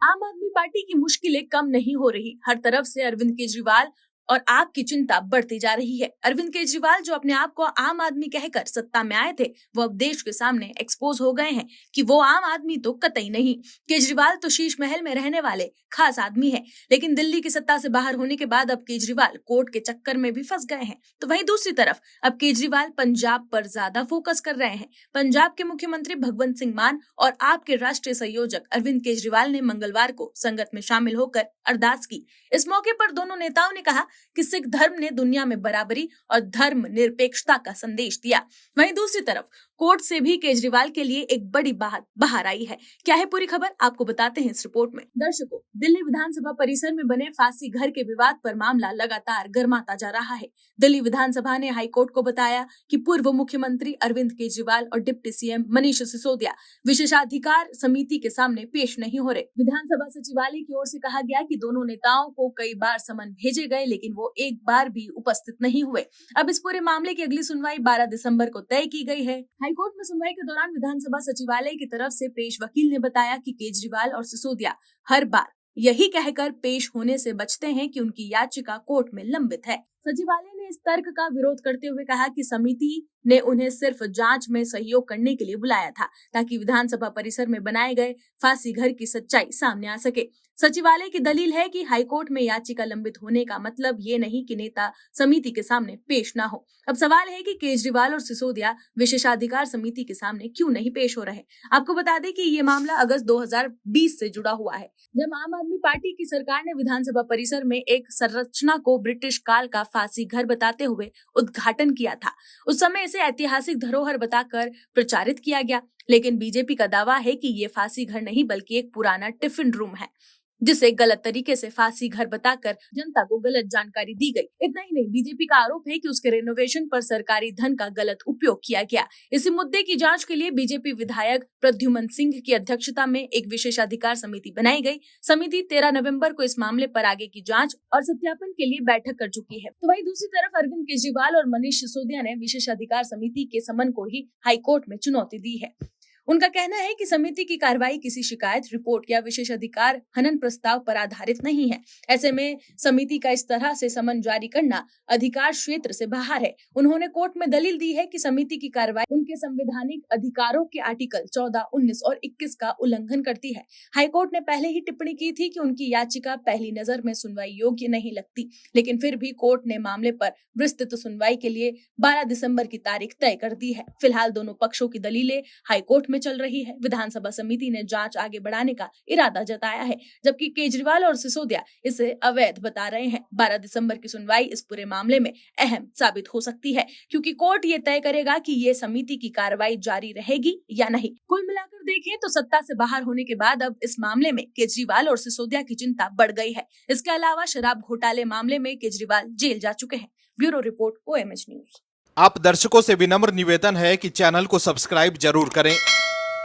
आम आदमी पार्टी की मुश्किलें कम नहीं हो रही। हर तरफ से अरविंद केजरीवाल और आपकी चिंता बढ़ती जा रही है। अरविंद केजरीवाल जो अपने आप को आम आदमी कहकर सत्ता में आए थे, वो अब देश के सामने एक्सपोज हो गए हैं कि वो आम आदमी तो कतई नहीं। केजरीवाल तो शीश महल में रहने वाले खास आदमी है, लेकिन दिल्ली की सत्ता से बाहर होने के बाद अब केजरीवाल कोर्ट के चक्कर में भी फंस गए हैं। तो वहीं दूसरी तरफ अब केजरीवाल पंजाब पर ज्यादा फोकस कर रहे हैं। पंजाब के मुख्यमंत्री भगवंत सिंह मान और आपके राष्ट्रीय संयोजक अरविंद केजरीवाल ने मंगलवार को संगत में शामिल होकर अरदास की। इस मौके पर दोनों नेताओं ने कहा कि सिख धर्म ने दुनिया में बराबरी और धर्म निरपेक्षता का संदेश दिया। वहीं दूसरी तरफ कोर्ट से भी केजरीवाल के लिए एक बड़ी बात बाहर आई है। क्या है पूरी खबर, आपको बताते हैं इस रिपोर्ट में। दर्शकों, दिल्ली विधानसभा परिसर में बने फांसी घर के विवाद पर मामला लगातार गर्माता जा रहा है। दिल्ली विधानसभा ने हाईकोर्ट को बताया कि पूर्व मुख्यमंत्री अरविंद केजरीवाल और डिप्टी सीएम मनीष सिसोदिया विशेषाधिकार समिति के सामने पेश नहीं हो रहे। विधानसभा सचिवालय की ओर से कहा गया कि दोनों नेताओं को कई बार समन भेजे गए, लेकिन वो एक बार भी उपस्थित नहीं हुए। अब इस पूरे मामले की अगली सुनवाई 12 दिसंबर को तय की गई है। हाईकोर्ट में सुनवाई के दौरान विधानसभा सचिवालय की तरफ से पेश वकील ने बताया कि केजरीवाल और सिसोदिया हर बार यही कहकर पेश होने से बचते हैं कि उनकी याचिका कोर्ट में लंबित है। सचिवालय ने इस तर्क का विरोध करते हुए कहा कि समिति ने उन्हें सिर्फ जांच में सहयोग करने के लिए बुलाया था, ताकि विधानसभा परिसर में बनाए गए फांसी घर की सच्चाई सामने आ सके। सचिवालय की दलील है कि हाईकोर्ट में याचिका लंबित होने का मतलब ये नहीं कि नेता समिति के सामने पेश ना हो। अब सवाल है कि केजरीवाल और सिसोदिया विशेषाधिकार समिति के सामने क्यों नहीं पेश हो रहे। आपको बता दें कि ये मामला अगस्त 2020 से जुड़ा हुआ है, जब आम आदमी पार्टी की सरकार ने विधानसभा परिसर में एक संरचना को ब्रिटिश काल का फांसी घर बताते हुए उद्घाटन किया था। उस समय इसे ऐतिहासिक धरोहर बताकर प्रचारित किया गया, लेकिन बीजेपी का दावा है कि ये फांसी घर नहीं बल्कि एक पुराना टिफिन रूम है, जिसे गलत तरीके से फांसी घर बताकर जनता को गलत जानकारी दी गई। इतना ही नहीं, बीजेपी का आरोप है कि उसके रेनोवेशन पर सरकारी धन का गलत उपयोग किया गया। इसी मुद्दे की जांच के लिए बीजेपी विधायक प्रद्युमन सिंह की अध्यक्षता में एक विशेषाधिकार समिति बनाई गई। समिति 13 नवंबर को इस मामले पर आगे की जांच और सत्यापन के लिए बैठक कर चुकी है। तो वहीं दूसरी तरफ अरविंद केजरीवाल और मनीष सिसोदिया ने विशेषाधिकार समिति के समन को ही हाईकोर्ट में चुनौती दी है। उनका कहना है कि समिति की कार्रवाई किसी शिकायत, रिपोर्ट या विशेषाधिकार हनन प्रस्ताव पर आधारित नहीं है। ऐसे में समिति का इस तरह से समन जारी करना अधिकार क्षेत्र से बाहर है। उन्होंने कोर्ट में दलील दी है कि समिति की कार्रवाई उनके संवैधानिक अधिकारों के आर्टिकल 14, 19 और 21 का उल्लंघन करती है। हाईकोर्ट ने पहले ही टिप्पणी की थी कि उनकी याचिका पहली नजर में सुनवाई योग्य नहीं लगती, लेकिन फिर भी कोर्ट ने मामले पर विस्तृत सुनवाई के लिए 12 दिसंबर की तारीख तय कर दी है। फिलहाल दोनों पक्षों की दलीलें हाईकोर्ट में चल रही है। विधानसभा समिति ने जांच आगे बढ़ाने का इरादा जताया है, जबकि केजरीवाल और सिसोदिया इसे अवैध बता रहे हैं। 12 दिसंबर की सुनवाई इस पूरे मामले में अहम साबित हो सकती है, क्योंकि कोर्ट ये तय करेगा कि ये समिति की कार्रवाई जारी रहेगी या नहीं। कुल मिलाकर देखें तो सत्ता से बाहर होने के बाद अब इस मामले में केजरीवाल और सिसोदिया की चिंता बढ़ गई है। इसके अलावा शराब घोटाले मामले में केजरीवाल जेल जा चुके हैं। Bureau report, OMH news. आप दर्शकों से विनम्र निवेदन है कि चैनल को सब्सक्राइब जरूर करें